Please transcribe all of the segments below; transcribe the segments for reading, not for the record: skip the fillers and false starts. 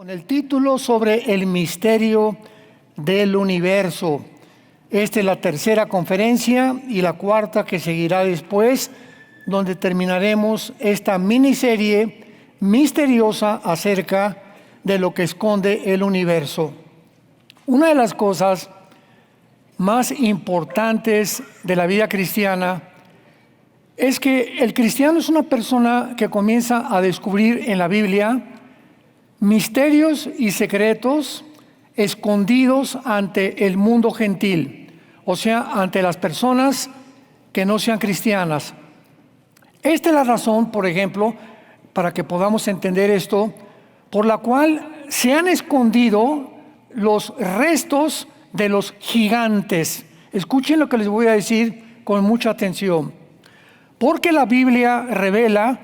Con el título sobre el misterio del universo. Esta es la tercera conferencia y la cuarta que seguirá después, donde terminaremos esta miniserie misteriosa acerca de lo que esconde el universo. Una de las cosas más importantes de la vida cristiana es que el cristiano es una persona que comienza a descubrir en la Biblia misterios y secretos escondidos ante el mundo gentil, o sea, ante las personas que no sean cristianas. Esta es la razón, por ejemplo, para que podamos entender esto, por la cual se han escondido los restos de los gigantes. Escuchen lo que les voy a decir con mucha atención. Porque la Biblia revela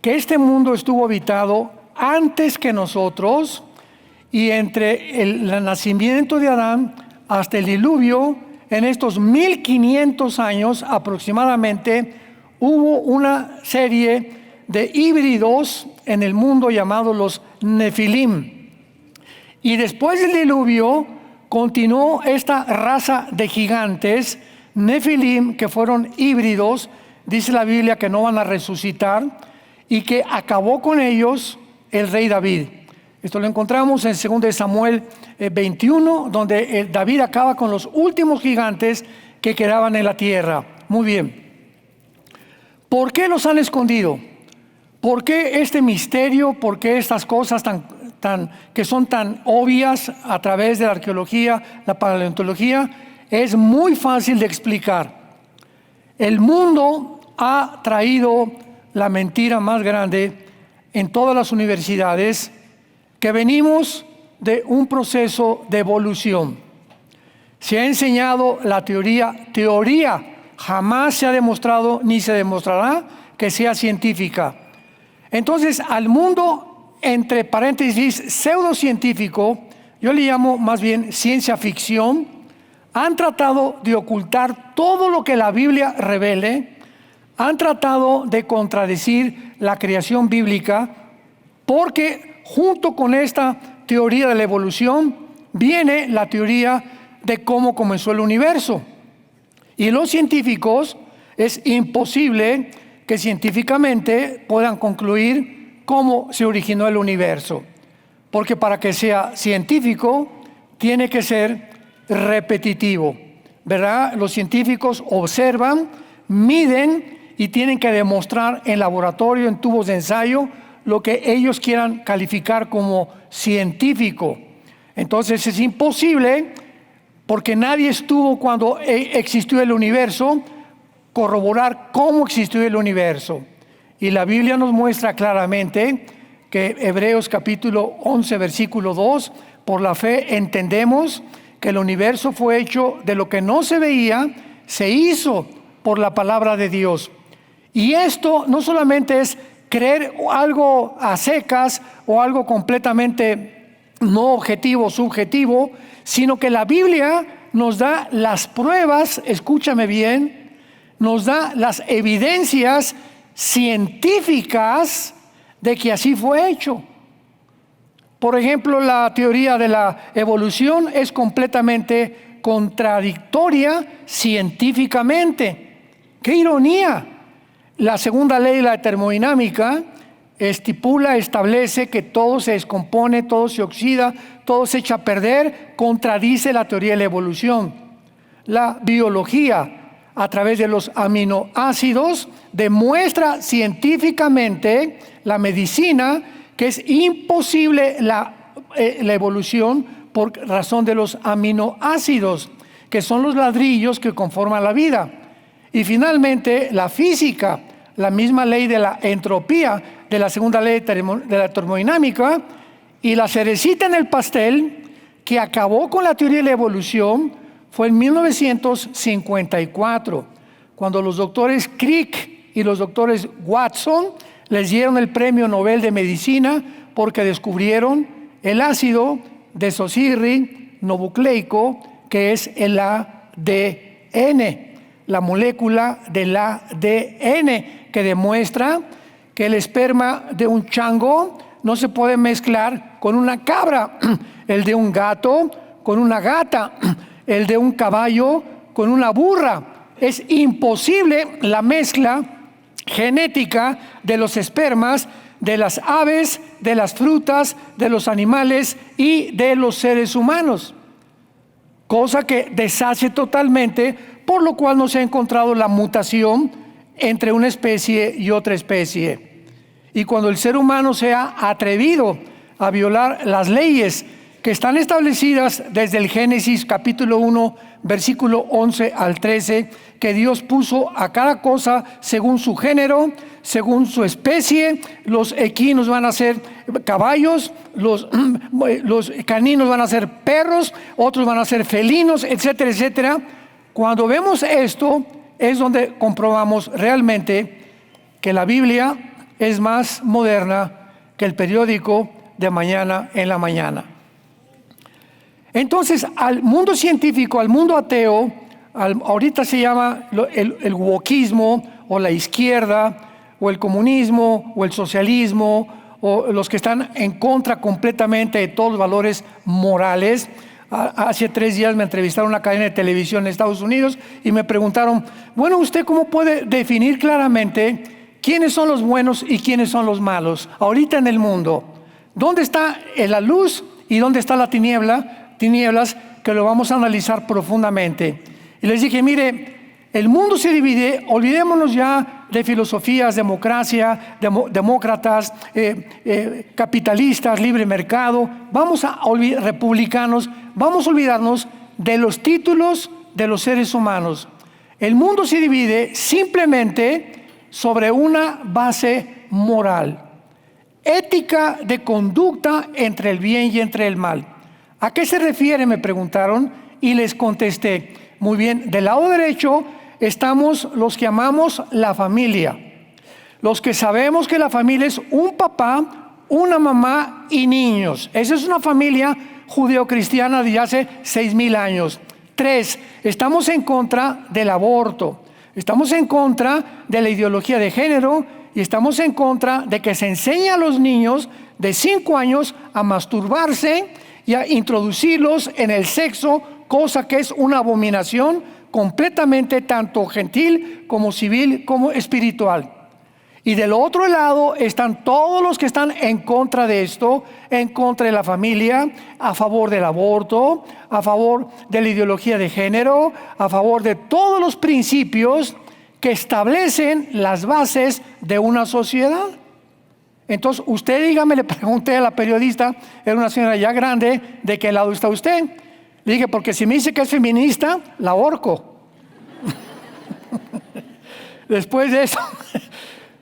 que este mundo estuvo habitado antes que nosotros, y entre el nacimiento de Adán hasta el diluvio, en estos 1500 años aproximadamente, hubo una serie de híbridos en el mundo llamados los Nefilim. Y después del diluvio continuó esta raza de gigantes, Nefilim, que fueron híbridos, dice la Biblia que no van a resucitar, y que acabó con ellos el rey David. Esto lo encontramos en 2 Samuel 21, donde David acaba con los últimos gigantes que quedaban en la tierra. Muy bien. ¿Por qué los han escondido? ¿Por qué este misterio? ¿Por qué estas cosas que son tan obvias a través de la arqueología, la paleontología? Es muy fácil de explicar. El mundo ha traído la mentira más grande en todas las universidades, que venimos de un proceso de evolución. Se ha enseñado la teoría jamás se ha demostrado ni se demostrará que sea científica. Entonces, al mundo, entre paréntesis, pseudocientífico, yo le llamo más bien ciencia ficción, han tratado de ocultar todo lo que la Biblia revele, han tratado de contradecir la creación bíblica, porque junto con esta teoría de la evolución viene la teoría de cómo comenzó el universo. Y los científicos, es imposible que científicamente puedan concluir cómo se originó el universo, porque para que sea científico tiene que ser repetitivo, ¿verdad? Los científicos observan, miden y tienen que demostrar en laboratorio, en tubos de ensayo, lo que ellos quieran calificar como científico. Entonces es imposible, porque nadie estuvo cuando existió el universo, corroborar cómo existió el universo. Y la Biblia nos muestra claramente que Hebreos capítulo 11, versículo 2, por la fe entendemos que el universo fue hecho de lo que no se veía, se hizo por la palabra de Dios. Y esto no solamente es creer algo a secas o algo completamente no objetivo, subjetivo, sino que la Biblia nos da las pruebas, escúchame bien, nos da las evidencias científicas de que así fue hecho. Por ejemplo, la teoría de la evolución es completamente contradictoria científicamente. ¡Qué ironía! La segunda ley, la termodinámica, establece que todo se descompone, todo se oxida, todo se echa a perder, contradice la teoría de la evolución. La biología, a través de los aminoácidos, demuestra científicamente, la medicina, que es imposible la evolución por razón de los aminoácidos, que son los ladrillos que conforman la vida. Y finalmente, la física, la misma ley de la entropía, de la segunda ley de la termodinámica, y la cerecita en el pastel, que acabó con la teoría de la evolución, fue en 1954, cuando los doctores Crick y los doctores Watson les dieron el premio Nobel de Medicina porque descubrieron el ácido desoxirribonucleico, que es el ADN. La molécula del ADN, que demuestra que el esperma de un chango no se puede mezclar con una cabra, el de un gato con una gata, el de un caballo con una burra. Es imposible la mezcla genética de los espermas de las aves, de las frutas, de los animales y de los seres humanos. Cosa que deshace totalmente, por lo cual no se ha encontrado la mutación entre una especie y otra especie. Y cuando el ser humano se ha atrevido a violar las leyes que están establecidas desde el Génesis capítulo 1, versículo 11 al 13, que Dios puso a cada cosa según su género, según su especie. Los equinos van a ser caballos, los caninos van a ser perros, otros van a ser felinos, etcétera, etcétera. Cuando vemos esto, es donde comprobamos realmente que la Biblia es más moderna que el periódico de mañana en la mañana. Entonces, al mundo científico, al mundo ateo, ahorita se llama el wokismo, o la izquierda, o el comunismo, o el socialismo, o los que están en contra completamente de todos los valores morales. Hace 3 días me entrevistaron en una cadena de televisión en Estados Unidos y me preguntaron, bueno, ¿usted cómo puede definir claramente quiénes son los buenos y quiénes son los malos ahorita en el mundo? ¿Dónde está la luz y dónde está la tinieblas, que lo vamos a analizar profundamente? Y les dije, mire, el mundo se divide, olvidémonos ya de filosofías, democracia, demócratas, capitalistas, libre mercado, republicanos, vamos a olvidarnos de los títulos de los seres humanos. El mundo se divide simplemente sobre una base moral, ética de conducta entre el bien y entre el mal. ¿A qué se refiere?, me preguntaron, y les contesté, muy bien, del lado derecho estamos los que amamos la familia, los que sabemos que la familia es un papá, una mamá y niños. Esa es una familia judeocristiana de hace 6,000 años. 3, estamos en contra del aborto, estamos en contra de la ideología de género y estamos en contra de que se enseñe a los niños de 5 años a masturbarse y a introducirlos en el sexo, cosa que es una abominación completamente tanto gentil como civil como espiritual. Y del otro lado están todos los que están en contra de esto, en contra de la familia, a favor del aborto, a favor de la ideología de género, a favor de todos los principios que establecen las bases de una sociedad. Entonces, usted dígame, le pregunté a la periodista, era una señora ya grande, ¿de qué lado está usted? Le dije, porque si me dice que es feminista, la ahorco. Después de eso,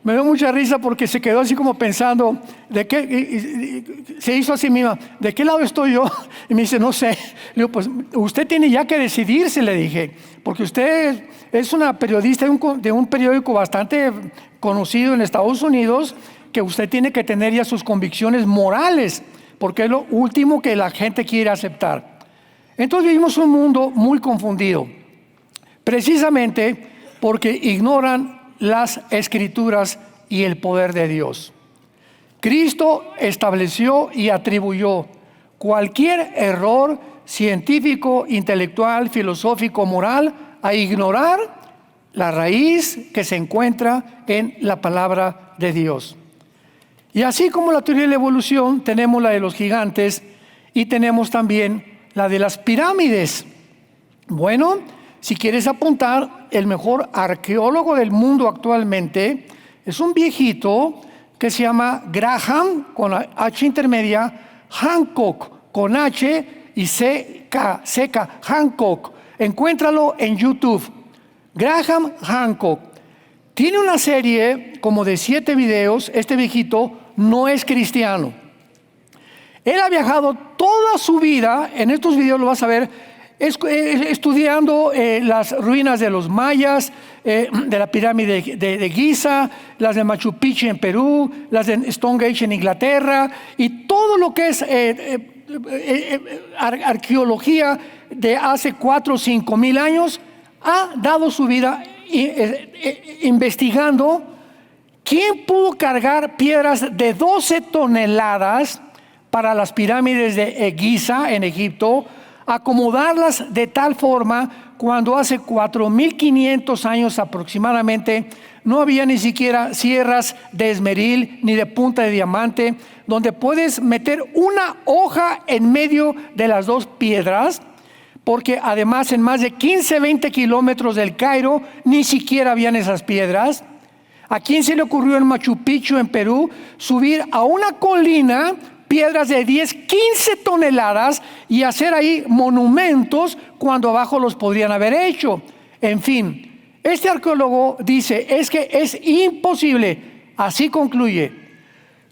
me dio mucha risa porque se quedó así como pensando, ¿de qué? Se hizo así misma, ¿de qué lado estoy yo? Y me dice, no sé. Le digo, pues usted tiene ya que decidirse, le dije, porque usted es una periodista de un periódico bastante conocido en Estados Unidos, que usted tiene que tener ya sus convicciones morales, porque es lo último que la gente quiere aceptar. Entonces vivimos un mundo muy confundido, precisamente porque ignoran las Escrituras y el poder de Dios. Cristo estableció y atribuyó cualquier error científico, intelectual, filosófico, moral, a ignorar la raíz que se encuentra en la palabra de Dios. Y así como la teoría de la evolución, tenemos la de los gigantes y tenemos también la de las pirámides. Bueno, si quieres apuntar, el mejor arqueólogo del mundo actualmente es un viejito que se llama Graham, con H intermedia, Hancock, con H y C-K, Hancock. Encuéntralo en YouTube. Graham Hancock. Tiene una serie como de 7 videos. Este viejito no es cristiano. Él ha viajado toda su vida, en estos videos lo vas a ver, estudiando las ruinas de los mayas, de la pirámide de Giza, las de Machu Picchu en Perú, las de Stonehenge en Inglaterra, y todo lo que es arqueología de hace 4 o 5 mil años, ha dado su vida investigando ¿quién pudo cargar piedras de 12 toneladas para las pirámides de Giza en Egipto, acomodarlas de tal forma cuando hace 4.500 años aproximadamente no había ni siquiera sierras de esmeril ni de punta de diamante, donde puedes meter una hoja en medio de las dos piedras? Porque además en más de 15-20 kilómetros del Cairo ni siquiera habían esas piedras. ¿A quién se le ocurrió en Machu Picchu, en Perú, subir a una colina piedras de 10-15 toneladas y hacer ahí monumentos cuando abajo los podrían haber hecho? En fin, este arqueólogo dice, es que es imposible, así concluye,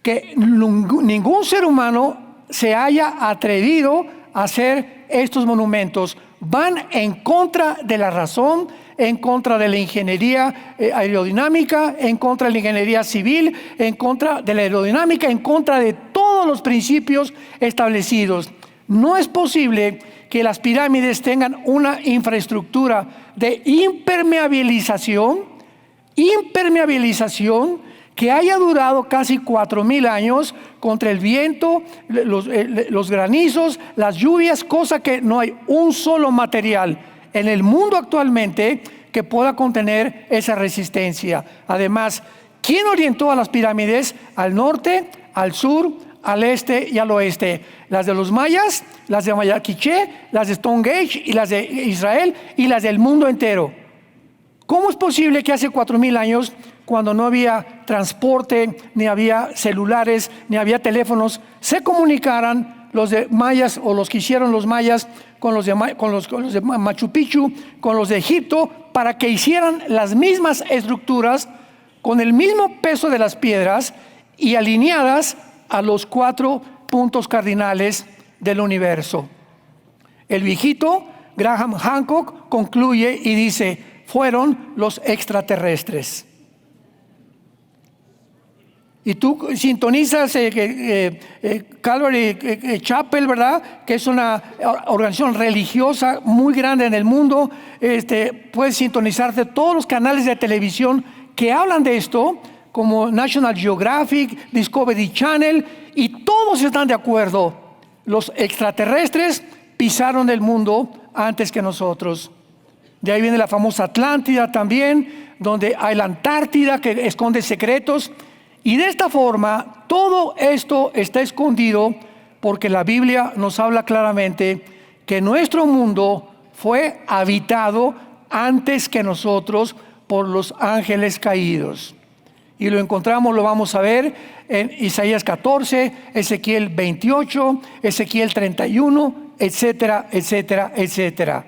que ningún ser humano se haya atrevido a hacer estos monumentos. Van en contra de la razón, en contra de la ingeniería aerodinámica, en contra de la ingeniería civil, en contra de la aerodinámica, en contra de todos los principios establecidos. No es posible que las pirámides tengan una infraestructura de impermeabilización que haya durado casi 4.000 años contra el viento, los granizos, las lluvias, cosa que no hay un solo material en el mundo actualmente que pueda contener esa resistencia. Además, ¿quién orientó a las pirámides? Al norte, al sur, al este y al oeste. Las de los mayas, las de Maya Quiché, las de Stonehenge y las de Israel y las del mundo entero. ¿Cómo es posible que hace 4.000 años, cuando no había transporte, ni había celulares, ni había teléfonos, se comunicaran los de mayas o los que hicieron los mayas con los de Machu Picchu, con los de Egipto, para que hicieran las mismas estructuras con el mismo peso de las piedras y alineadas a los 4 puntos cardinales del universo? El viejito Graham Hancock concluye y dice, fueron los extraterrestres. Y tú sintonizas Calvary Chapel, ¿verdad? Que es una organización religiosa muy grande en el mundo. Puedes sintonizarte todos los canales de televisión que hablan de esto, como National Geographic, Discovery Channel, y todos están de acuerdo. Los extraterrestres pisaron el mundo antes que nosotros. De ahí viene la famosa Atlántida también, donde hay la Antártida que esconde secretos. Y de esta forma, todo esto está escondido porque la Biblia nos habla claramente que nuestro mundo fue habitado antes que nosotros por los ángeles caídos. Y lo encontramos, lo vamos a ver en Isaías 14, Ezequiel 28, Ezequiel 31, etcétera, etcétera, etcétera.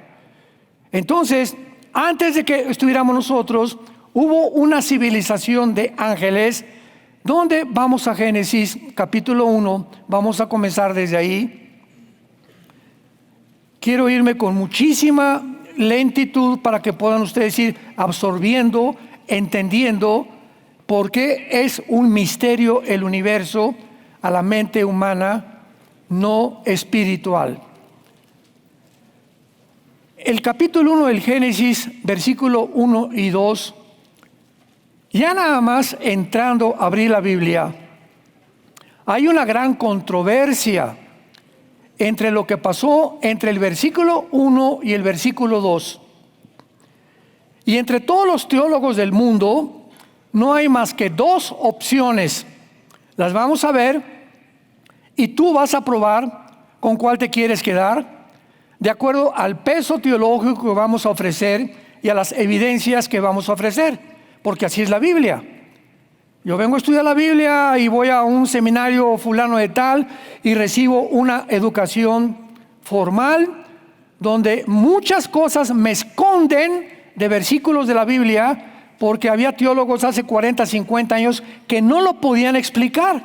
Entonces, antes de que estuviéramos nosotros, hubo una civilización de ángeles. ¿Dónde? Vamos a Génesis capítulo 1, vamos a comenzar desde ahí. Quiero irme con muchísima lentitud para que puedan ustedes ir absorbiendo, entendiendo por qué es un misterio el universo a la mente humana no espiritual. El capítulo 1 del Génesis, versículo 1 y 2, ya nada más entrando a abrir la Biblia, hay una gran controversia entre lo que pasó entre el versículo 1 y el versículo 2. Y entre todos los teólogos del mundo, no hay más que 2 opciones. Las vamos a ver y tú vas a probar con cuál te quieres quedar, de acuerdo al peso teológico que vamos a ofrecer y a las evidencias que vamos a ofrecer. Porque así es la Biblia. Yo vengo a estudiar la Biblia y voy a un seminario fulano de tal y recibo una educación formal donde muchas cosas me esconden de versículos de la Biblia, porque había teólogos hace 40, 50 años que no lo podían explicar.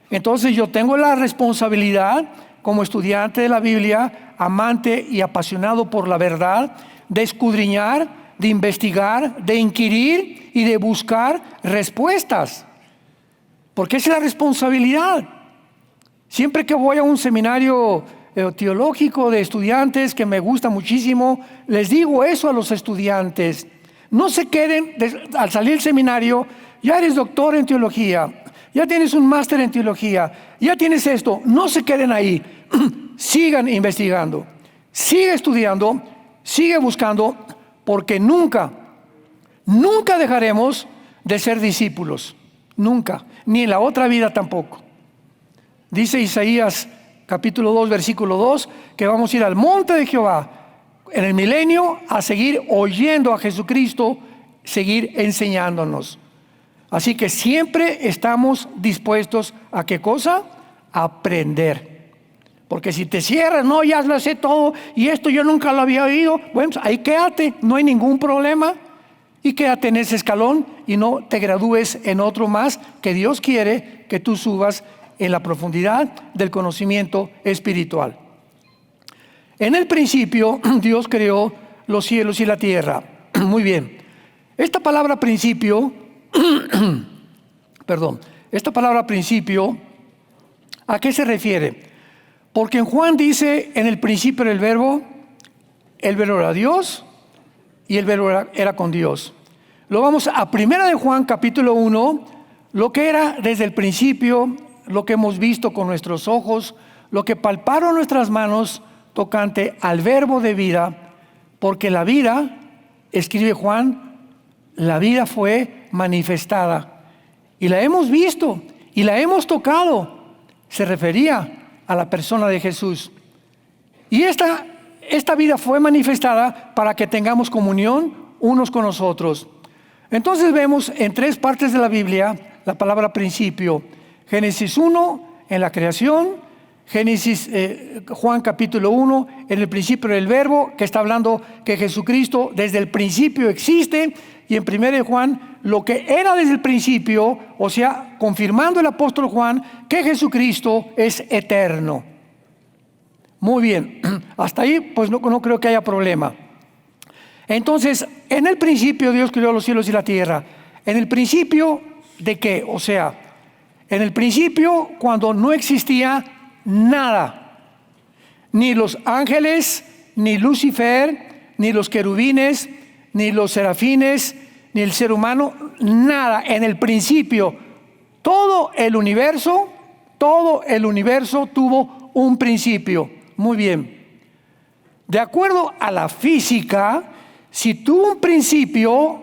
Entonces yo tengo la responsabilidad como estudiante de la Biblia, amante y apasionado por la verdad, de escudriñar, de investigar, de inquirir y de buscar respuestas. Porque esa es la responsabilidad. Siempre que voy a un seminario teológico de estudiantes que me gusta muchísimo, les digo eso a los estudiantes. No se queden al salir del seminario ya eres doctor en teología, ya tienes un máster en teología, ya tienes esto. No se queden ahí. Sigan investigando, sigue estudiando, sigue buscando, porque nunca dejaremos de ser discípulos. Nunca, ni en la otra vida tampoco. Dice Isaías capítulo 2, versículo 2, que vamos a ir al monte de Jehová en el milenio a seguir oyendo a Jesucristo, seguir enseñándonos. Así que siempre estamos dispuestos a ¿qué cosa? A aprender. Porque si te cierras, no, ya lo sé todo y esto yo nunca lo había oído, bueno, ahí quédate, no hay ningún problema. Y quédate en ese escalón y no te gradúes en otro más, que Dios quiere que tú subas en la profundidad del conocimiento espiritual. En el principio Dios creó los cielos y la tierra. Muy bien. Esta palabra principio, esta palabra principio, ¿a qué se refiere? Porque en Juan dice, en el principio era el verbo era Dios y el verbo era con Dios. Lo vamos a 1 de Juan capítulo 1, lo que era desde el principio, lo que hemos visto con nuestros ojos, lo que palparon nuestras manos tocante al verbo de vida, porque la vida, escribe Juan, la vida fue manifestada y la hemos visto y la hemos tocado. Se refería a la persona de Jesús. Y esta vida fue manifestada para que tengamos comunión unos con los otros. Entonces vemos en 3 partes de la Biblia la palabra principio. Génesis 1 en la creación, Juan capítulo 1 en el principio del verbo, que está hablando que Jesucristo desde el principio existe, y en 1 de Juan lo que era desde el principio, o sea, confirmando el apóstol Juan que Jesucristo es eterno. Muy bien, hasta ahí pues no creo que haya problema. Entonces, en el principio Dios creó los cielos y la tierra. ¿En el principio de qué? O sea, en el principio cuando no existía nada. Ni los ángeles, ni Lucifer, ni los querubines, ni los serafines, ni el ser humano, nada. En el principio, todo el universo tuvo un principio. Muy bien. De acuerdo a la física, si tuvo un principio,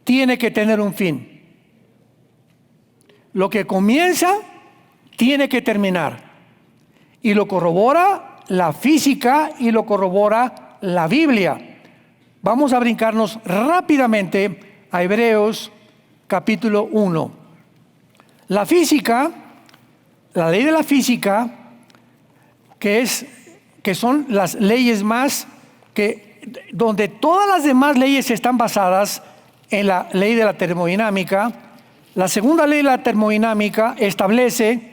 tiene que tener un fin. Lo que comienza, tiene que terminar. Y lo corrobora la física y lo corrobora la Biblia. Vamos a brincarnos rápidamente a Hebreos capítulo 1. La física, la ley de la física, que son las leyes más donde todas las demás leyes están basadas en la ley de la termodinámica. La segunda ley de la termodinámica establece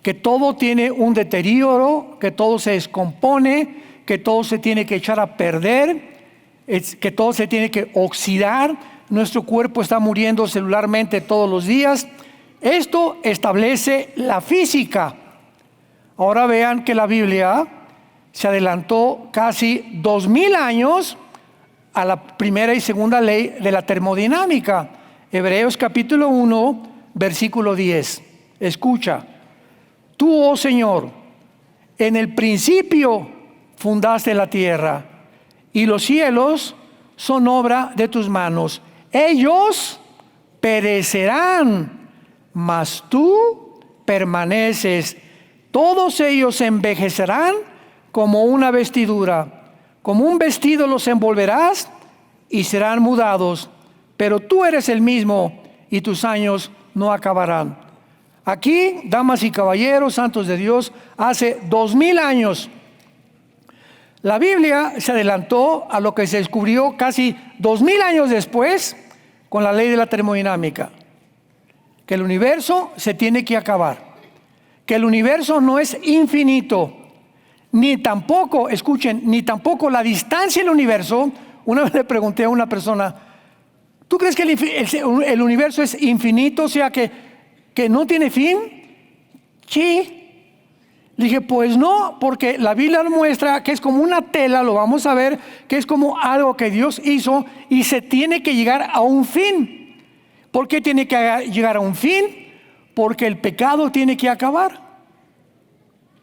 que todo tiene un deterioro, que todo se descompone, que todo se tiene que echar a perder, que todo se tiene que oxidar. Nuestro cuerpo está muriendo celularmente todos los días. Esto establece la física. Ahora vean que la Biblia se adelantó casi 2000 años a la primera y segunda ley de la termodinámica. Hebreos capítulo 1, versículo 10. Escucha. Tú, oh Señor, en el principio fundaste la tierra y los cielos son obra de tus manos. Ellos perecerán, mas tú permaneces. Todos ellos envejecerán como una vestidura. Como un vestido los envolverás y serán mudados. Pero tú eres el mismo y tus años no acabarán. Aquí, damas y caballeros, santos de Dios, hace 2000 años, la Biblia se adelantó a lo que se descubrió casi 2000 años después con la ley de la termodinámica. Que el universo se tiene que acabar. Que el universo no es infinito. Ni tampoco, escuchen, ni tampoco la distancia del universo. Una vez le pregunté a una persona, ¿tú crees que el universo es infinito? O sea, que no tiene fin. Sí. Le dije, pues no, porque la Biblia muestra que es como una tela, lo vamos a ver, que es como algo que Dios hizo y se tiene que llegar a un fin. ¿Por qué tiene que llegar a un fin? Porque el pecado tiene que acabar.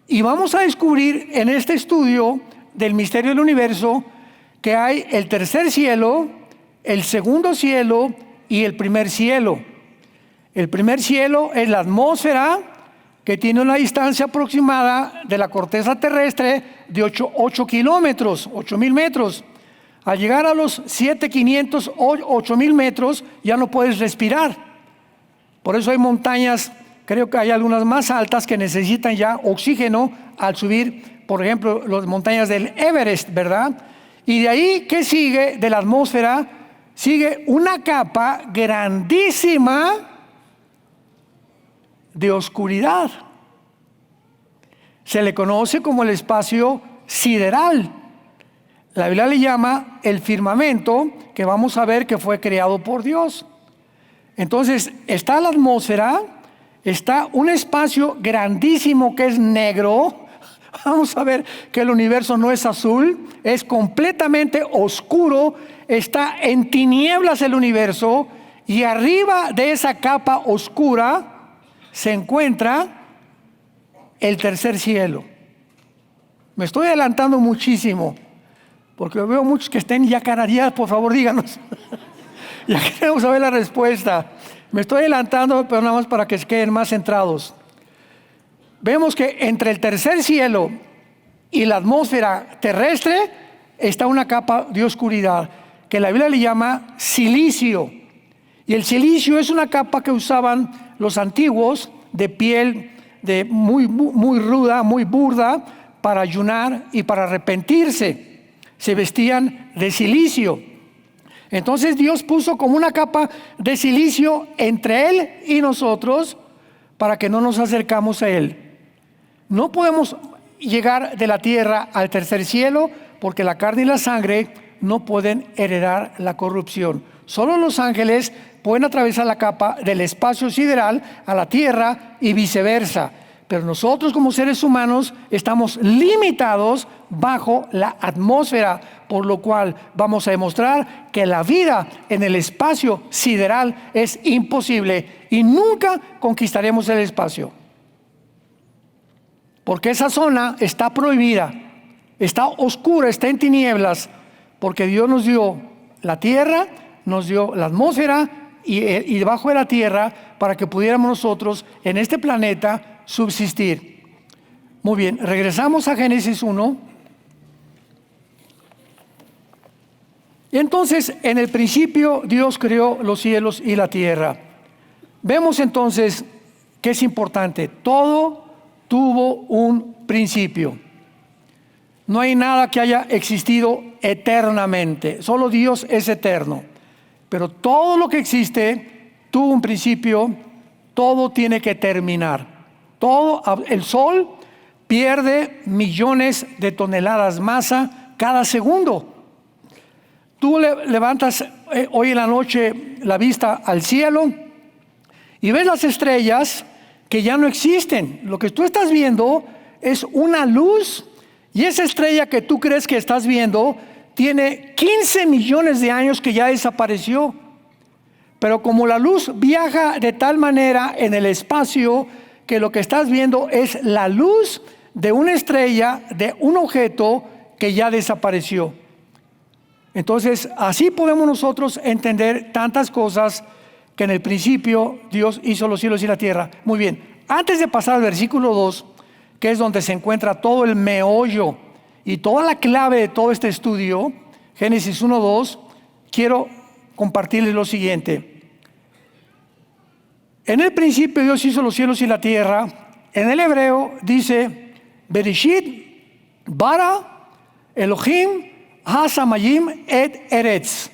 Y vamos a descubrir en este estudio del misterio del universo que hay el tercer cielo, el segundo cielo y el primer cielo. El primer cielo es la atmósfera, que tiene una distancia aproximada de la corteza terrestre de 8 kilómetros, 8,000 metros. Al llegar a los 7,500 o 8,000 metros ya no puedes respirar. Por eso hay montañas, creo que hay algunas más altas que necesitan ya oxígeno al subir, por ejemplo, las montañas del Everest, ¿verdad? Y de ahí, ¿qué sigue de la atmósfera? Sigue una capa grandísima de oscuridad. Se le conoce como el espacio sideral. La Biblia le llama el firmamento, que vamos a ver que fue creado por Dios. Entonces, está la atmósfera, está un espacio grandísimo que es negro. Vamos a ver que el universo no es azul, es completamente oscuro, está en tinieblas el universo, y arriba de esa capa oscura se encuentra el tercer cielo. Me estoy adelantando muchísimo, porque veo muchos que estén ya carareados. Por favor, díganos. Ya queremos saber la respuesta. Me estoy adelantando, pero nada más para que se queden más centrados. Vemos que entre el tercer cielo y la atmósfera terrestre está una capa de oscuridad, que la Biblia le llama silicio. Y el silicio es una capa que usaban los antiguos de piel muy ruda, muy burda, para ayunar y para arrepentirse. Se vestían de silicio. Entonces Dios puso como una capa de silicio entre Él y nosotros para que no nos acercamos a Él. No podemos llegar de la tierra al tercer cielo porque la carne y la sangre no pueden heredar la corrupción. Solo los ángeles pueden atravesar la capa del espacio sideral a la tierra y viceversa. Pero nosotros como seres humanos estamos limitados bajo la atmósfera, por lo cual vamos a demostrar que la vida en el espacio sideral es imposible y nunca conquistaremos el espacio. Porque esa zona está prohibida, está oscura, está en tinieblas, porque Dios nos dio la tierra, nos dio la atmósfera y debajo de la tierra para que pudiéramos nosotros en este planeta subsistir. Muy bien, regresamos a Génesis 1. Entonces, en el principio Dios creó los cielos y la tierra. Vemos entonces que es importante, todo tuvo un principio. No hay nada que haya existido eternamente, solo Dios es eterno. Pero todo lo que existe tuvo un principio, todo tiene que terminar. El sol pierde millones de toneladas masa cada segundo. Tú levantas hoy en la noche la vista al cielo y ves las estrellas que ya no existen. Lo que tú estás viendo es una luz, y esa estrella que tú crees que estás viendo tiene 15 millones de años que ya desapareció. Pero como la luz viaja de tal manera en el espacio que lo que estás viendo es la luz de una estrella, de un objeto que ya desapareció. Entonces, así podemos nosotros entender tantas cosas, que en el principio Dios hizo los cielos y la tierra. Muy bien, antes de pasar al versículo 2, que es donde se encuentra todo el meollo y toda la clave de todo este estudio, Génesis 1:2, quiero compartirles lo siguiente. En el principio Dios hizo los cielos y la tierra. En el hebreo dice Bereshit bara Elohim hasamayim et eretz.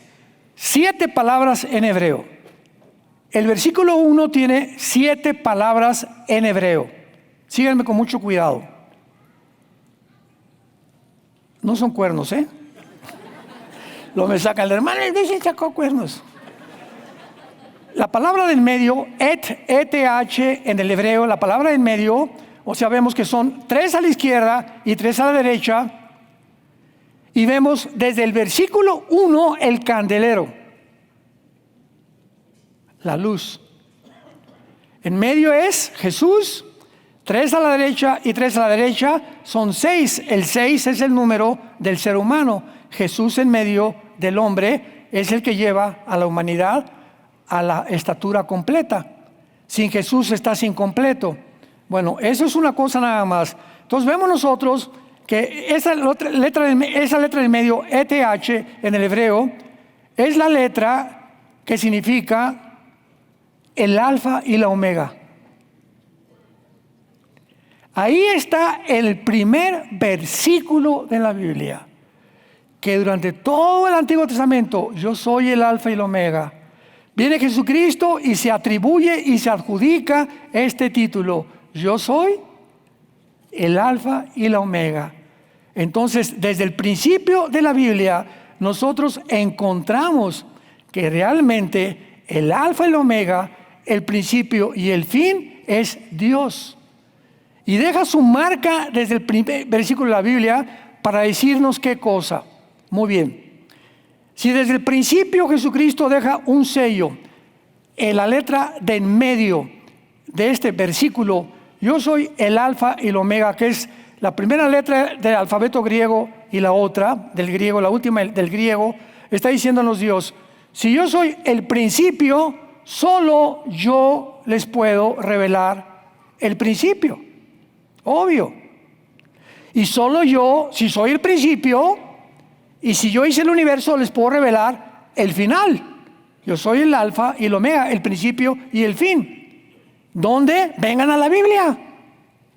7 palabras en hebreo. El versículo 1 tiene 7 palabras en hebreo. Síganme con mucho cuidado. No son cuernos, ¿eh? Lo me sacan, el hermano dicen sacó cuernos. La palabra del medio, ETH, en el hebreo, la palabra del medio, o sea, vemos que son 3 a la izquierda y 3 a la derecha. Y vemos desde el versículo 1 el candelero. la luz. En medio es Jesús, 3 a la derecha y 3 a la derecha, son 6. El 6 es el número del ser humano. Jesús en medio del hombre es el que lleva a la humanidad a la estatura completa. Sin Jesús estás incompleto. Bueno, eso es una cosa nada más. Entonces vemos nosotros que esa letra del medio, ETH en el hebreo, es la letra que significa el alfa y la omega. Ahí está el primer versículo de la Biblia, que durante todo el Antiguo Testamento, yo soy el alfa y el omega. Viene Jesucristo y se atribuye y se adjudica este título: yo soy el alfa y la omega. Entonces, desde el principio de la Biblia, nosotros encontramos que realmente el alfa y el omega, el principio y el fin, es Dios. Y deja su marca desde el primer versículo de la Biblia para decirnos qué cosa. Muy bien. Si desde el principio Jesucristo deja un sello en la letra de en medio de este versículo, yo soy el alfa y el omega, que es la primera letra del alfabeto griego y la otra del griego, la última del griego, está diciéndonos Dios: si yo soy el principio, solo yo les puedo revelar el principio. Obvio. Y solo yo, si soy el principio, y si yo hice el universo, les puedo revelar el final. Yo soy el alfa y el omega, el principio y el fin. ¿Dónde? Vengan a la Biblia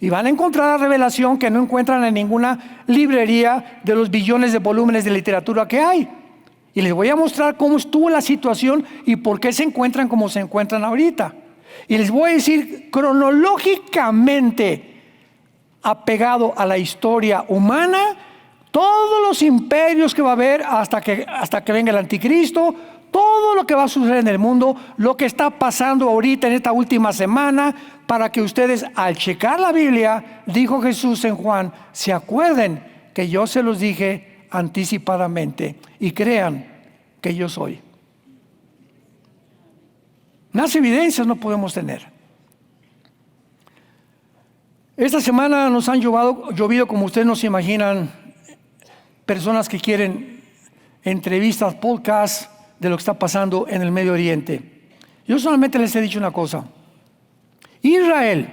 y van a encontrar la revelación que no encuentran en ninguna librería de los billones de volúmenes de literatura que hay. Y les voy a mostrar cómo estuvo la situación y por qué se encuentran como se encuentran ahorita. Y les voy a decir cronológicamente, apegado a la historia humana, todos los imperios que va a haber hasta que venga el anticristo, todo lo que va a suceder en el mundo, lo que está pasando ahorita en esta última semana, para que ustedes, al checar la Biblia, dijo Jesús en Juan, se acuerden que yo se los dije anticipadamente y crean que yo soy. Más evidencias no podemos tener. Esta semana nos han llovido, como ustedes no se imaginan, personas que quieren entrevistas, podcasts de lo que está pasando en el Medio Oriente. Yo solamente les he dicho una cosa: Israel,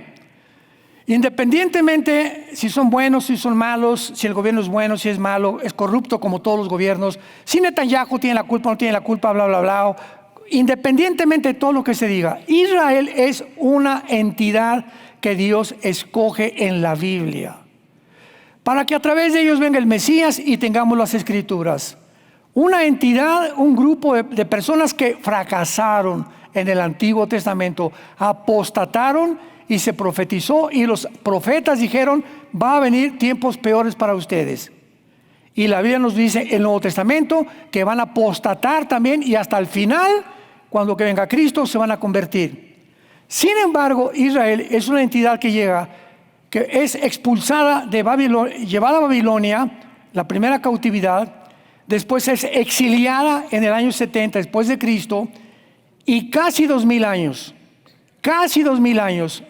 independientemente si son buenos, si son malos, si el gobierno es bueno, si es malo, es corrupto como todos los gobiernos, si Netanyahu tiene la culpa, no tiene la culpa, bla, bla, bla, independientemente de todo lo que se diga, Israel es una entidad que Dios escoge en la Biblia, para que a través de ellos venga el Mesías y tengamos las Escrituras. Una entidad, un grupo de personas que fracasaron en el Antiguo Testamento, apostataron y se profetizó, y los profetas dijeron: va a venir tiempos peores para ustedes. Y la Biblia nos dice en el Nuevo Testamento que van a apostatar también, y hasta el final, cuando que venga Cristo, se van a convertir. Sin embargo, Israel es una entidad que llega, que es expulsada de Babilonia, llevada a Babilonia, la primera cautividad, después es exiliada en el año 70 después de Cristo, y casi 2000 años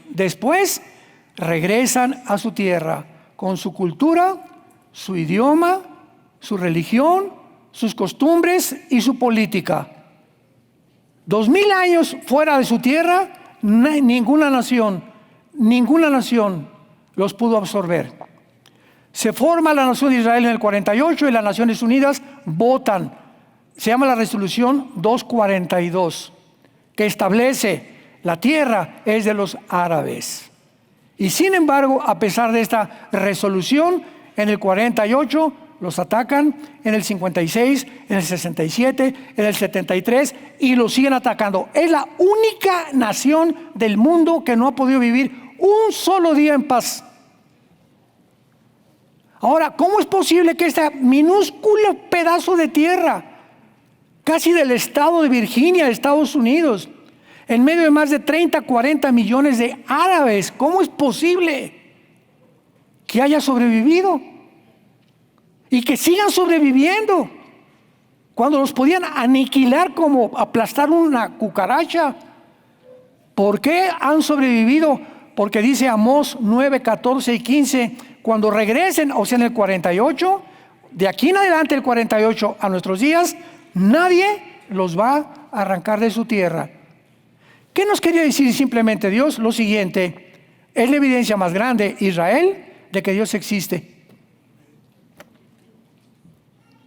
después regresan a su tierra con su cultura, su idioma, su religión, sus costumbres y su política. 2000 años fuera de su tierra, ninguna nación los pudo absorber. Se forma la nación de Israel en el 48 y las Naciones Unidas votan. Se llama la resolución 242, que establece la tierra es de los árabes. Y sin embargo, a pesar de esta resolución, en el 48 los atacan, en el 56, en el 67, en el 73, y los siguen atacando. Es la única nación del mundo que no ha podido vivir un solo día en paz. Ahora, ¿cómo es posible que este minúsculo pedazo de tierra, casi del estado de Virginia, de Estados Unidos, en medio de más de 30, 40 millones de árabes, cómo es posible que haya sobrevivido y que sigan sobreviviendo cuando los podían aniquilar como aplastar una cucaracha ¿Por qué han sobrevivido? Porque dice Amós 9, 14 y 15, cuando regresen, o sea en el 48, de aquí en adelante el 48 a nuestros días, nadie los va a arrancar de su tierra. ¿Qué nos quería decir simplemente Dios? Lo siguiente, es la evidencia más grande, Israel, de que Dios existe.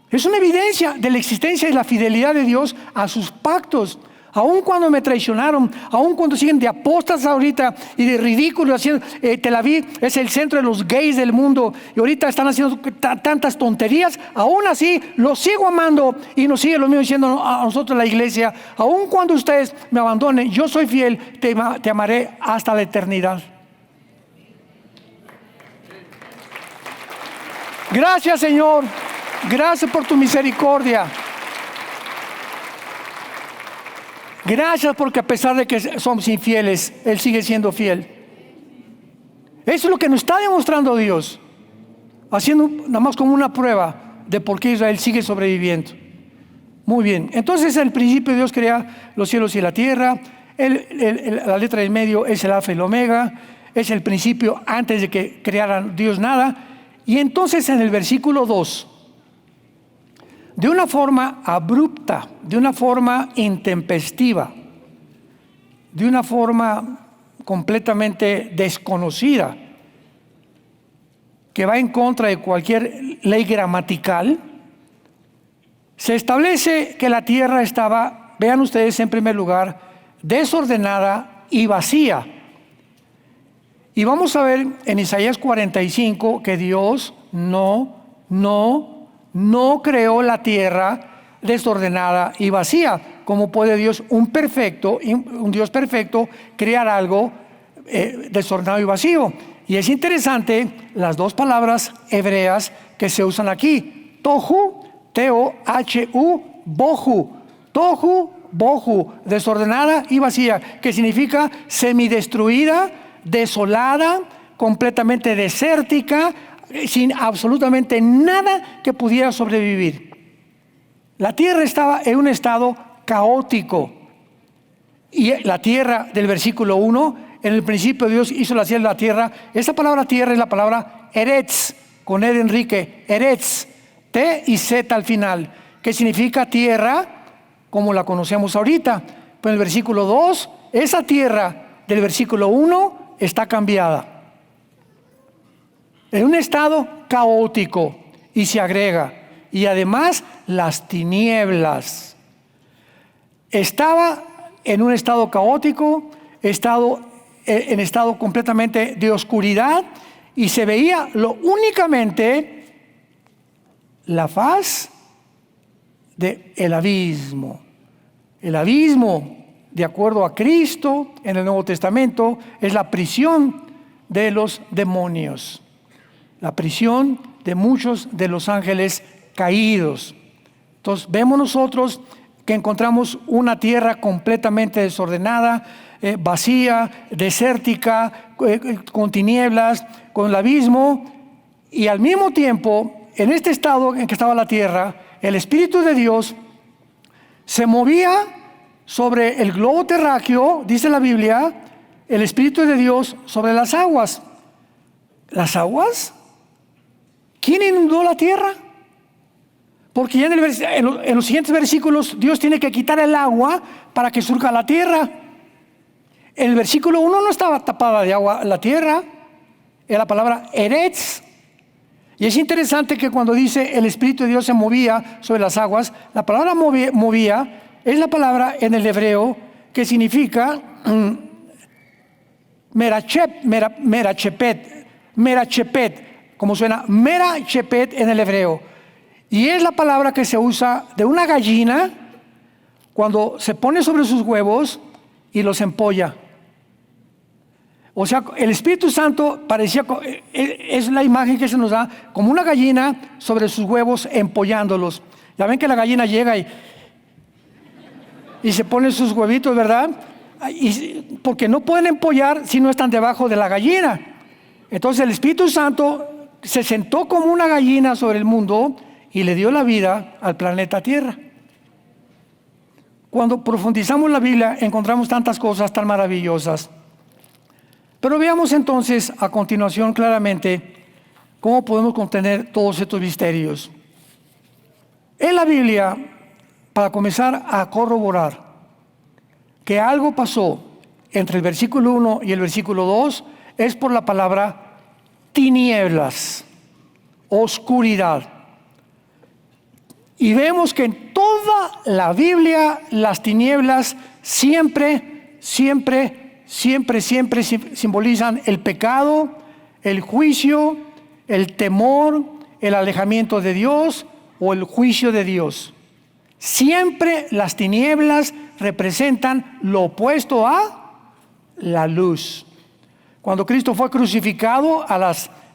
Es una evidencia de la existencia y la fidelidad de Dios a sus pactos. Aun cuando me traicionaron, aun cuando siguen de apóstatas ahorita y de ridículos haciendo, Tel Aviv es el centro de los gays del mundo y ahorita están haciendo tantas tonterías, aún así los sigo amando y nos sigue lo mismo diciendo a nosotros la iglesia, aun cuando ustedes me abandonen, yo soy fiel, te amaré hasta la eternidad. Gracias, Señor, gracias por tu misericordia. Gracias porque a pesar de que somos infieles, Él sigue siendo fiel. Eso es lo que nos está demostrando Dios, haciendo nada más como una prueba de por qué Israel sigue sobreviviendo. Muy bien, entonces al principio Dios crea los cielos y la tierra. La letra del medio es el alfa y el omega, es el principio antes de que creara Dios nada. Y entonces en el versículo 2, de una forma abrupta, de una forma intempestiva, de una forma completamente desconocida, que va en contra de cualquier ley gramatical, se establece que la tierra estaba, vean ustedes en primer lugar, desordenada y vacía. Y vamos a ver en Isaías 45 que Dios no creó la tierra desordenada y vacía. ¿Cómo puede Dios, un Dios perfecto, crear algo desordenado y vacío? Y es interesante las dos palabras hebreas que se usan aquí. Tohu, T-O-H-U, bohu. Tohu, bohu, desordenada y vacía, que significa semidestruida, desolada, completamente desértica, sin absolutamente nada que pudiera sobrevivir. La tierra estaba en un estado caótico. Y la tierra del versículo 1, en el principio Dios hizo la cielo y la tierra. Esa palabra tierra es la palabra eretz, con E de Enrique, eretz, T y Z al final, que significa tierra como la conocemos ahorita. Pero en el versículo 2, esa tierra del versículo 1 está cambiada. En un estado caótico, y se agrega, y además las tinieblas. Estaba en un estado caótico, en estado completamente de oscuridad, y se veía únicamente la faz del abismo. El abismo, de acuerdo a Cristo en el Nuevo Testamento, es la prisión de los demonios. La prisión de muchos de los ángeles caídos. Entonces vemos nosotros que encontramos una tierra completamente desordenada, vacía, desértica, con tinieblas, con el abismo, y al mismo tiempo, en este estado en que estaba la tierra, el Espíritu de Dios se movía sobre el globo terráqueo, dice la Biblia, el Espíritu de Dios sobre las aguas. ¿Las aguas? ¿Quién inundó la tierra? Porque ya en los siguientes versículos Dios tiene que quitar el agua para que surja la tierra. En el versículo 1 no estaba tapada de agua la tierra, era la palabra eretz. Y es interesante que cuando dice el Espíritu de Dios se movía sobre las aguas, la palabra movía es la palabra en el hebreo que significa merachepet, como suena merachepet en el hebreo. Y es la palabra que se usa de una gallina cuando se pone sobre sus huevos y los empolla. O sea, el Espíritu Santo parecía, es la imagen que se nos da, como una gallina sobre sus huevos empollándolos. Ya ven que la gallina llega y se pone sus huevitos, ¿verdad? Porque no pueden empollar si no están debajo de la gallina. Entonces el Espíritu Santo se sentó como una gallina sobre el mundo y le dio la vida al planeta Tierra. cuando profundizamos la Biblia encontramos tantas cosas tan maravillosas. Pero veamos entonces a continuación claramente cómo podemos contener todos estos misterios. En la Biblia, para comenzar a corroborar que algo pasó entre el versículo 1 y el versículo 2, es por la palabra tinieblas, oscuridad. Y vemos que en toda la Biblia las tinieblas siempre simbolizan el pecado, el juicio, el temor, el alejamiento de Dios o el juicio de Dios. Siempre las tinieblas representan lo opuesto a la luz. Cuando Cristo fue crucificado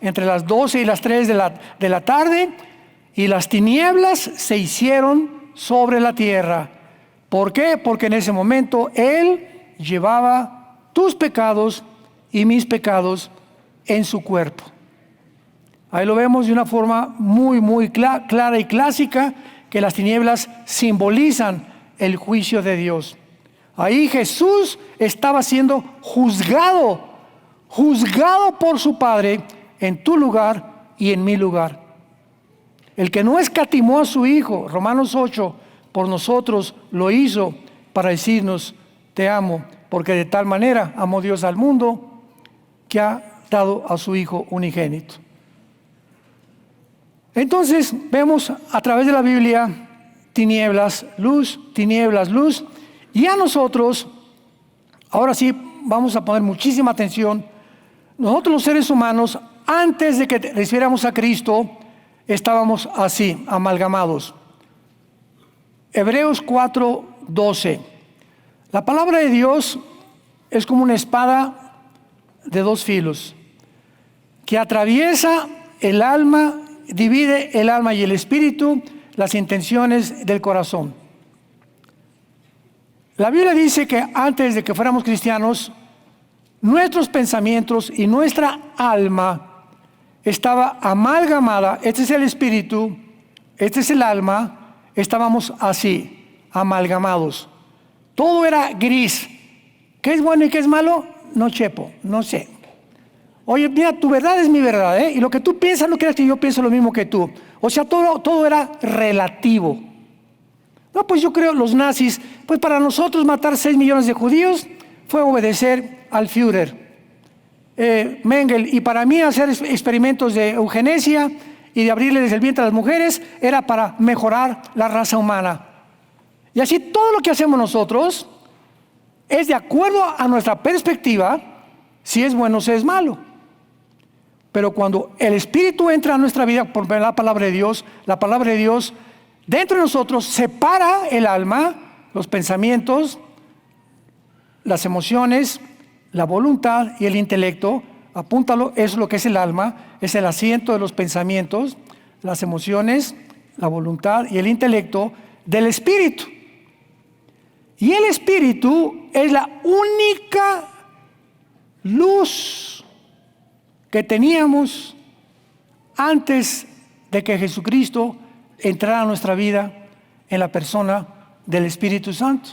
entre las 12 y las 3 de la tarde, y las tinieblas se hicieron sobre la tierra. ¿Por qué? Porque en ese momento Él llevaba tus pecados y mis pecados en su cuerpo. Ahí lo vemos de una forma muy clara y clásica, que las tinieblas simbolizan el juicio de Dios. Ahí Jesús estaba siendo juzgado por su Padre en tu lugar y en mi lugar. El que no escatimó a su Hijo, Romanos 8, por nosotros lo hizo para decirnos, te amo, porque de tal manera amó Dios al mundo que ha dado a su Hijo unigénito. Entonces vemos a través de la Biblia tinieblas, luz, y a nosotros, ahora sí vamos a poner muchísima atención. Nosotros los seres humanos, antes de que recibiéramos a Cristo, estábamos así, amalgamados. Hebreos 4:12. La palabra de Dios es como una espada de dos filos, que atraviesa el alma, divide el alma y el espíritu, las intenciones del corazón. La Biblia dice que antes de que fuéramos cristianos, nuestros pensamientos y nuestra alma estaba amalgamada. Este es el espíritu, este es el alma. Estábamos así, amalgamados. Todo era gris. ¿Qué es bueno y qué es malo? No chepo, no sé. Oye, mira, tu verdad es mi verdad, ¿eh? Y lo que tú piensas no creas que yo pienso lo mismo que tú. O sea, todo era relativo. No, pues yo creo los nazis, pues para nosotros matar 6 millones de judíos fue obedecer al Führer. Mengele, y para mí hacer experimentos de eugenesia y de abrirles el vientre a las mujeres era para mejorar la raza humana. Y así todo lo que hacemos nosotros es de acuerdo a nuestra perspectiva, si es bueno o si es malo. Pero cuando el Espíritu entra a nuestra vida por la palabra de Dios, la palabra de Dios dentro de nosotros separa el alma, los pensamientos, las emociones, la voluntad y el intelecto. Apúntalo, es lo que es el alma, es el asiento de los pensamientos, las emociones, la voluntad y el intelecto del espíritu. Y el espíritu es la única luz que teníamos antes de que Jesucristo entrara a nuestra vida en la persona del Espíritu Santo.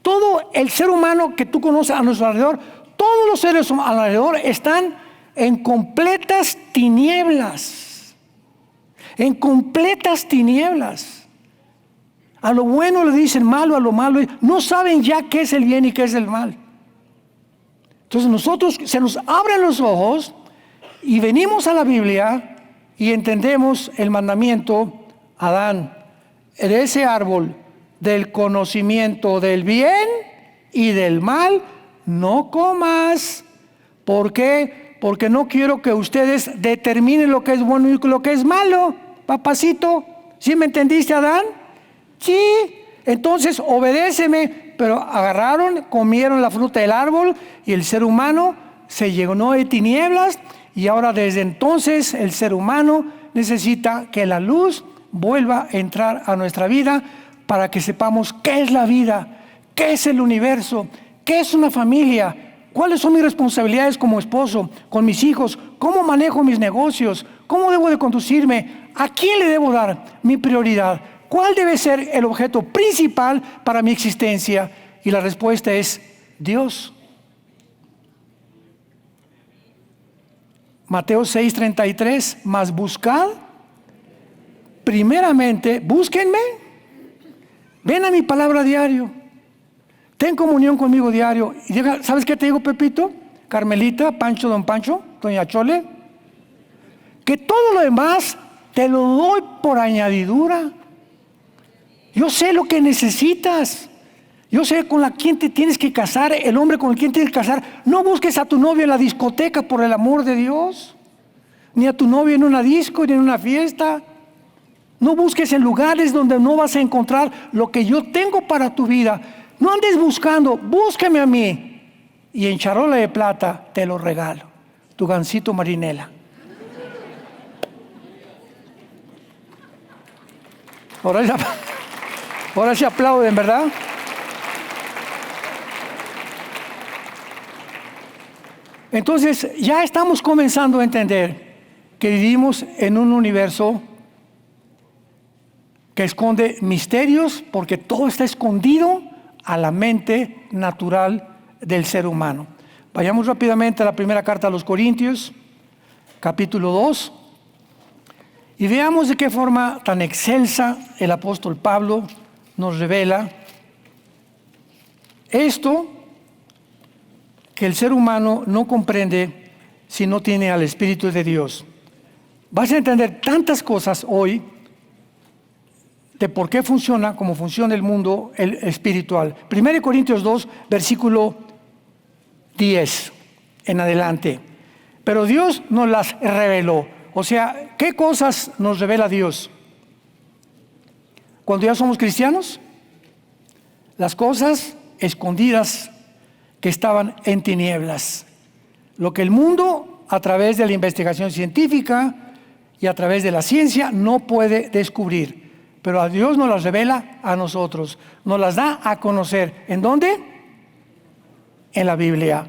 Todo el ser humano que tú conoces a nuestro alrededor, todos los seres alrededor están en completas tinieblas. En completas tinieblas. A lo bueno le dicen malo, a lo malo no saben ya qué es el bien y qué es el mal. Entonces nosotros se nos abren los ojos y venimos a la Biblia y entendemos el mandamiento: Adán, de ese árbol del conocimiento del bien y del mal no comas. ¿Por qué? Porque no quiero que ustedes determinen lo que es bueno y lo que es malo. Papacito, ¿sí me entendiste, Adán? Sí, entonces obedéceme. Pero agarraron, comieron la fruta del árbol y el ser humano se llenó de tinieblas, y ahora desde entonces el ser humano necesita que la luz vuelva a entrar a nuestra vida para que sepamos qué es la vida, qué es el universo, qué es una familia, cuáles son mis responsabilidades como esposo, con mis hijos, cómo manejo mis negocios, cómo debo de conducirme, a quién le debo dar mi prioridad, ¿Cuál debe ser el objeto principal para mi existencia? Y la respuesta es Dios. Mateo 6:33, mas buscad primeramente, búsquenme, ven a mi palabra diario, ten comunión conmigo diario. Y llega, ¿sabes qué te digo, Pepito? Carmelita, Pancho, don Pancho, doña Chole, que todo lo demás te lo doy por añadidura. Yo sé lo que necesitas. Yo sé con quién te tienes que casar, el hombre con el quien tienes que casar. No busques a tu novio en la discoteca, por el amor de Dios. Ni a tu novio en una disco, ni en una fiesta. No busques en lugares donde no vas a encontrar lo que yo tengo para tu vida. No andes buscando, búscame a mí. Y en charola de plata te lo regalo. Tu gansito marinela. Ahora se aplauden, ¿verdad? Entonces ya estamos comenzando a entender que vivimos en un universo que esconde misterios, porque todo está escondido a la mente natural del ser humano. Vayamos rápidamente a la primera carta a los Corintios, capítulo 2, y veamos de qué forma tan excelsa el apóstol Pablo nos revela esto que el ser humano no comprende si no tiene al Espíritu de Dios. Vas a entender tantas cosas hoy de por qué funciona como funciona el mundo espiritual. 1 Corintios 2, versículo 10 en adelante. Pero Dios nos las reveló. O sea, ¿qué cosas nos revela Dios? Cuando ya somos cristianos, las cosas escondidas que estaban en tinieblas. Lo que el mundo, a través de la investigación científica y a través de la ciencia, no puede descubrir. Pero a Dios nos las revela a nosotros. Nos las da a conocer. ¿En dónde? En la Biblia.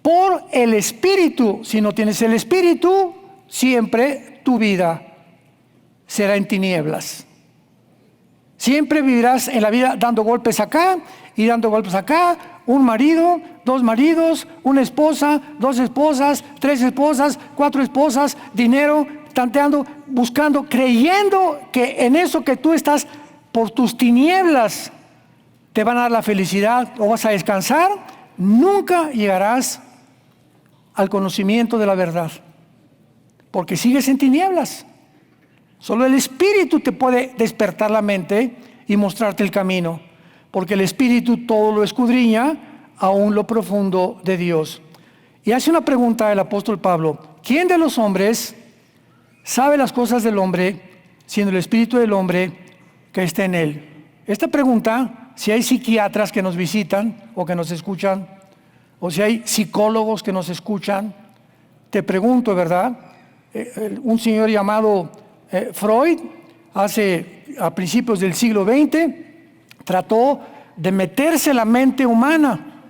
Por el Espíritu. Si no tienes el Espíritu, siempre tu vida será en tinieblas. Siempre vivirás en la vida dando golpes acá y dando golpes acá. Un marido, dos maridos, una esposa, dos esposas, tres esposas, cuatro esposas, dinero, tanteando, buscando, creyendo que en eso que tú estás por tus tinieblas te van a dar la felicidad o vas a descansar. Nunca llegarás al conocimiento de la verdad, porque sigues en tinieblas. Solo el Espíritu te puede despertar la mente y mostrarte el camino, porque el Espíritu todo lo escudriña, aún lo profundo de Dios. Y hace una pregunta el apóstol Pablo: ¿quién de los hombres sabe las cosas del hombre, siendo el Espíritu del hombre que está en él? Esta pregunta, si hay psiquiatras que nos visitan o que nos escuchan, o si hay psicólogos que nos escuchan, te pregunto, ¿verdad? Un señor llamado Freud, a principios del siglo XX, trató de meterse en la mente humana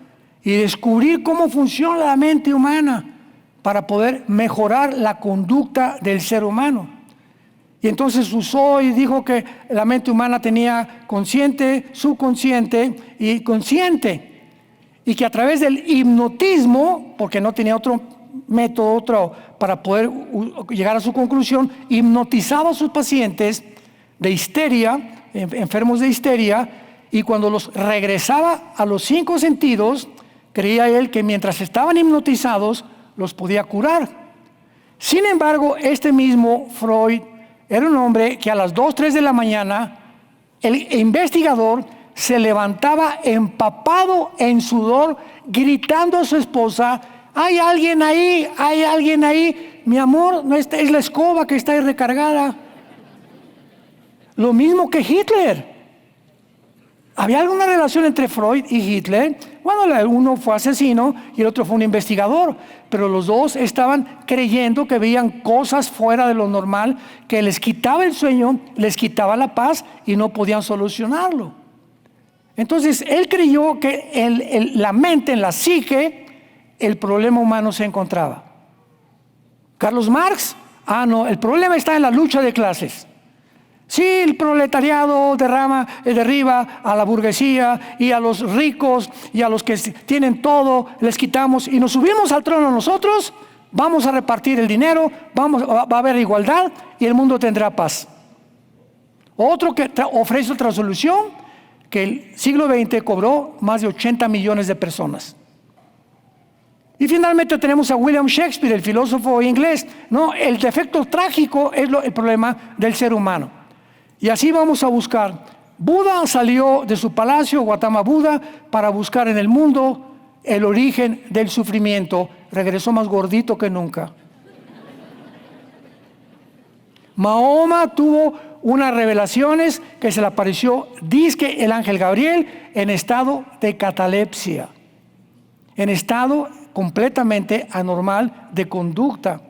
y descubrir cómo funciona la mente humana para poder mejorar la conducta del ser humano. Y entonces usó y dijo que la mente humana tenía consciente, subconsciente y consciente. Y que a través del hipnotismo, porque no tenía otro método para poder llegar a su conclusión, hipnotizaba a sus pacientes de histeria, enfermos de histeria, y cuando los regresaba a los 5 sentidos, creía él que mientras estaban hipnotizados los podía curar. Sin embargo, este mismo Freud era un hombre que a las 2, 3 de la mañana, el investigador se levantaba empapado en sudor, gritando a su esposa: hay alguien ahí, hay alguien ahí, mi amor, no es la escoba que está ahí recargada. Lo mismo que Hitler. ¿Había alguna relación entre Freud y Hitler? Bueno, uno fue asesino y el otro fue un investigador, pero los dos estaban creyendo que veían cosas fuera de lo normal, que les quitaba el sueño, les quitaba la paz y no podían solucionarlo. Entonces él creyó que en la mente, en la psique, el problema humano se encontraba. Carlos Marx, no, el problema está en la lucha de clases. Sí, el proletariado derriba a la burguesía y a los ricos y a los que tienen todo, les quitamos y nos subimos al trono nosotros, vamos a repartir el dinero, va a haber igualdad y el mundo tendrá paz. Otro que ofrece otra solución, que el siglo XX cobró más de 80 millones de personas. Y finalmente tenemos a William Shakespeare, el filósofo inglés. No, el defecto trágico es el problema del ser humano. Y así vamos a buscar. Buda salió de su palacio, Gautama Buda, para buscar en el mundo el origen del sufrimiento. Regresó más gordito que nunca. Mahoma tuvo unas revelaciones que se le apareció, dizque el ángel Gabriel, en estado de catalepsia, en estado completamente anormal de conducta,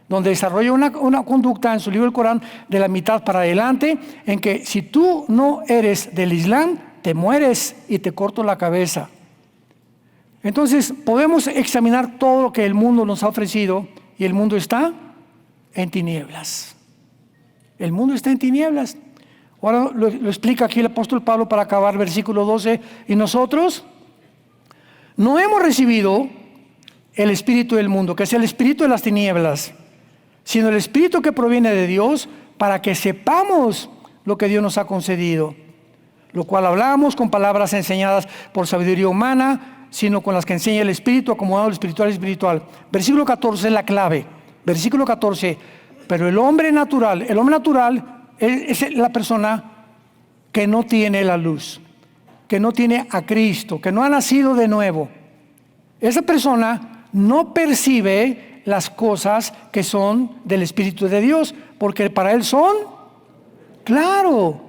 donde desarrolla una conducta en su libro El Corán de la mitad para adelante, en que si tú no eres del Islam, te mueres y te corto la cabeza. Entonces podemos examinar todo lo que el mundo nos ha ofrecido y el mundo está en tinieblas. El mundo está en tinieblas. Ahora lo explica aquí el apóstol Pablo para acabar versículo 12. Y nosotros no hemos recibido el espíritu del mundo, que es el espíritu de las tinieblas, sino el espíritu que proviene de Dios, para que sepamos lo que Dios nos ha concedido, lo cual hablamos con palabras enseñadas por sabiduría humana, sino con las que enseña el espíritu, acomodado lo espiritual y espiritual. Versículo 14 es la clave. Versículo 14. Pero el hombre natural es la persona que no tiene la luz, que no tiene a Cristo, que no ha nacido de nuevo. Esa persona no percibe las cosas que son del Espíritu de Dios, porque para él son, claro.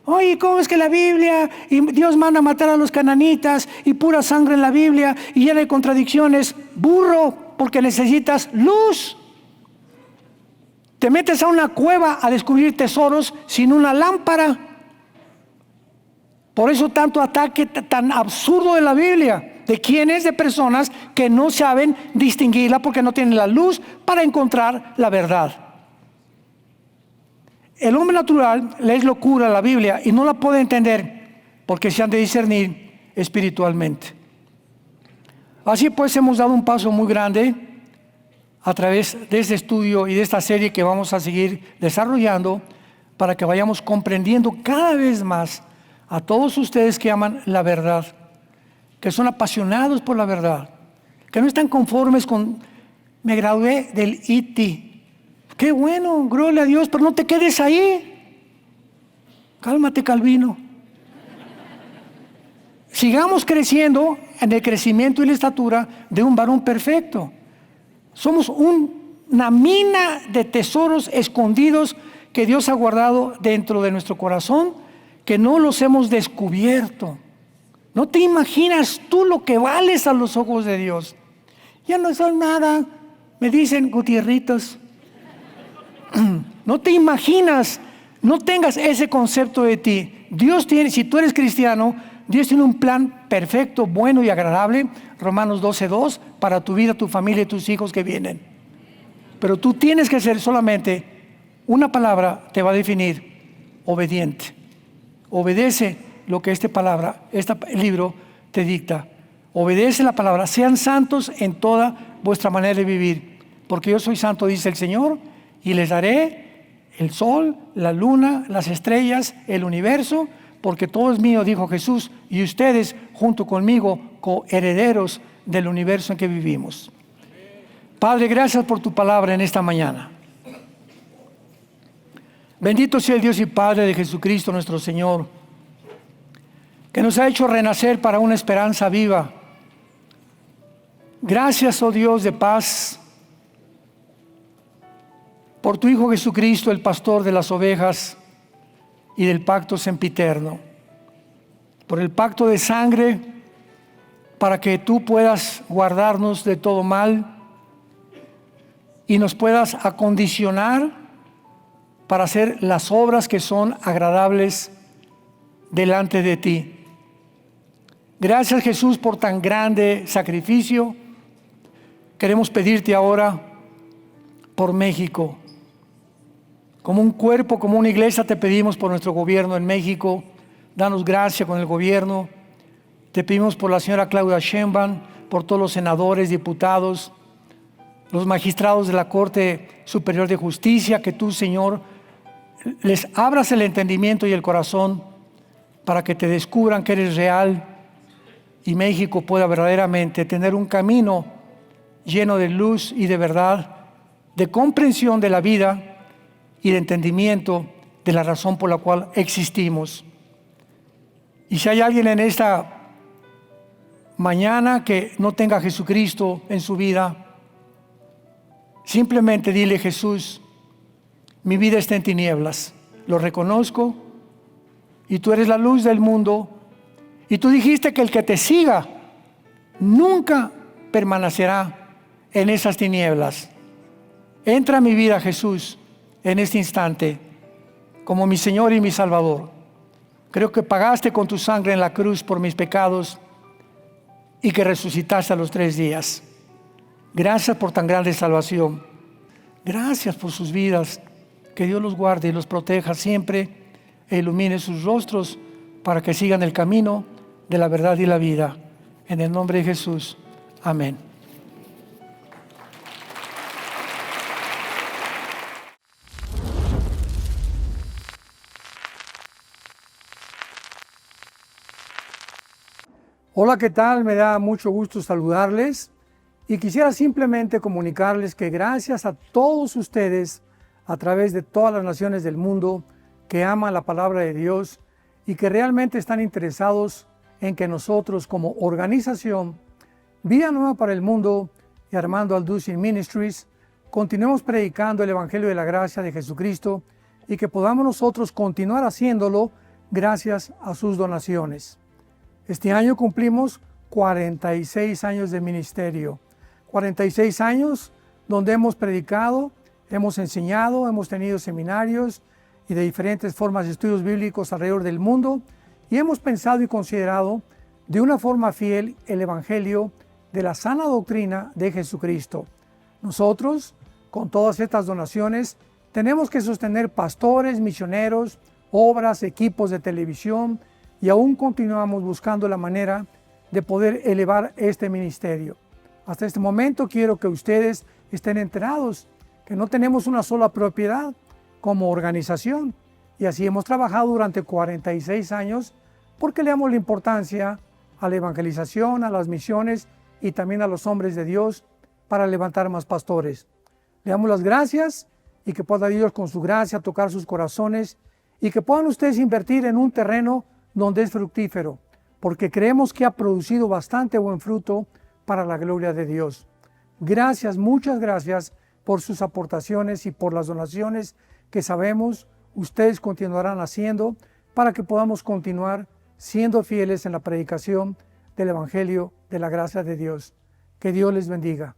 Oye, ¿cómo es que la Biblia, y Dios manda a matar a los cananitas, y pura sangre en la Biblia, y llena de contradicciones? Burro, porque necesitas luz. Te metes a una cueva a descubrir tesoros sin una lámpara. Por eso tanto ataque tan absurdo de la Biblia. ¿De quiénes? De personas que no saben distinguirla porque no tienen la luz para encontrar la verdad. El hombre natural le es locura a la Biblia y no la puede entender porque se han de discernir espiritualmente. Así pues hemos dado un paso muy grande a través de este estudio y de esta serie que vamos a seguir desarrollando para que vayamos comprendiendo cada vez más a todos ustedes que aman la verdad, que son apasionados por la verdad, que no están conformes con me gradué del IT. Qué bueno, gloria a Dios, pero no te quedes ahí. Cálmate, Calvino. Sigamos creciendo en el crecimiento y la estatura de un varón perfecto. Somos una mina de tesoros escondidos que Dios ha guardado dentro de nuestro corazón, que no los hemos descubierto. No te imaginas tú lo que vales a los ojos de Dios. Ya no son nada, me dicen Gutierritos. No te imaginas, no tengas ese concepto de ti. Dios tiene, si tú eres cristiano, Dios tiene un plan perfecto, bueno y agradable, Romanos 12:2, para tu vida, tu familia y tus hijos que vienen. Pero tú tienes que ser solamente, una palabra te va a definir: obediente. Obedece lo que este libro te dicta. Obedece la palabra. Sean santos en toda vuestra manera de vivir, porque yo soy santo, dice el Señor, y les daré el sol, la luna, las estrellas, el universo, porque todo es mío, dijo Jesús, y ustedes junto conmigo coherederos del universo en que vivimos. Padre, gracias por tu palabra en esta mañana. Bendito sea el Dios y Padre de Jesucristo nuestro Señor, que nos ha hecho renacer para una esperanza viva. Gracias, oh Dios de paz, por tu Hijo Jesucristo, el pastor de las ovejas y del pacto sempiterno, por el pacto de sangre, para que tú puedas guardarnos de todo mal y nos puedas acondicionar para hacer las obras que son agradables delante de ti. Gracias, Jesús, por tan grande sacrificio. Queremos pedirte ahora por México. Como un cuerpo, como una iglesia, te pedimos por nuestro gobierno en México. Danos gracia con el gobierno. Te pedimos por la señora Claudia Sheinbaum, por todos los senadores, diputados, los magistrados de la Corte Superior de Justicia, que tú, Señor, les abras el entendimiento y el corazón para que te descubran que eres real y México pueda verdaderamente tener un camino lleno de luz y de verdad, de comprensión de la vida y de entendimiento de la razón por la cual existimos. Y si hay alguien en esta mañana que no tenga a Jesucristo en su vida, simplemente dile: Jesús, mi vida está en tinieblas, lo reconozco, y tú eres la luz del mundo, y tú dijiste que el que te siga nunca permanecerá en esas tinieblas. Entra a mi vida, Jesús, en este instante, como mi Señor y mi Salvador. Creo que pagaste con tu sangre en la cruz por mis pecados y que resucitaste a los 3 días. Gracias por tan grande salvación. Gracias por sus vidas. Que Dios los guarde y los proteja siempre e ilumine sus rostros para que sigan el camino de la verdad y la vida. En el nombre de Jesús. Amén. Hola, ¿qué tal? Me da mucho gusto saludarles y quisiera simplemente comunicarles que gracias a todos ustedes a través de todas las naciones del mundo que aman la palabra de Dios y que realmente están interesados en que nosotros como organización Vida Nueva para el Mundo y Armando Alducin Ministries continuemos predicando el Evangelio de la Gracia de Jesucristo y que podamos nosotros continuar haciéndolo gracias a sus donaciones. Este año cumplimos 46 años de ministerio, 46 años donde hemos predicado, hemos enseñado, hemos tenido seminarios y de diferentes formas de estudios bíblicos alrededor del mundo y hemos pensado y considerado de una forma fiel el Evangelio de la sana doctrina de Jesucristo. Nosotros, con todas estas donaciones, tenemos que sostener pastores, misioneros, obras, equipos de televisión y aún continuamos buscando la manera de poder elevar este ministerio. Hasta este momento quiero que ustedes estén enterados que no tenemos una sola propiedad como organización y así hemos trabajado durante 46 años porque le damos la importancia a la evangelización, a las misiones y también a los hombres de Dios para levantar más pastores. Le damos las gracias y que pueda Dios con su gracia tocar sus corazones y que puedan ustedes invertir en un terreno donde es fructífero, porque creemos que ha producido bastante buen fruto para la gloria de Dios. Gracias, muchas gracias por sus aportaciones y por las donaciones que sabemos ustedes continuarán haciendo para que podamos continuar siendo fieles en la predicación del Evangelio de la gracia de Dios. Que Dios les bendiga.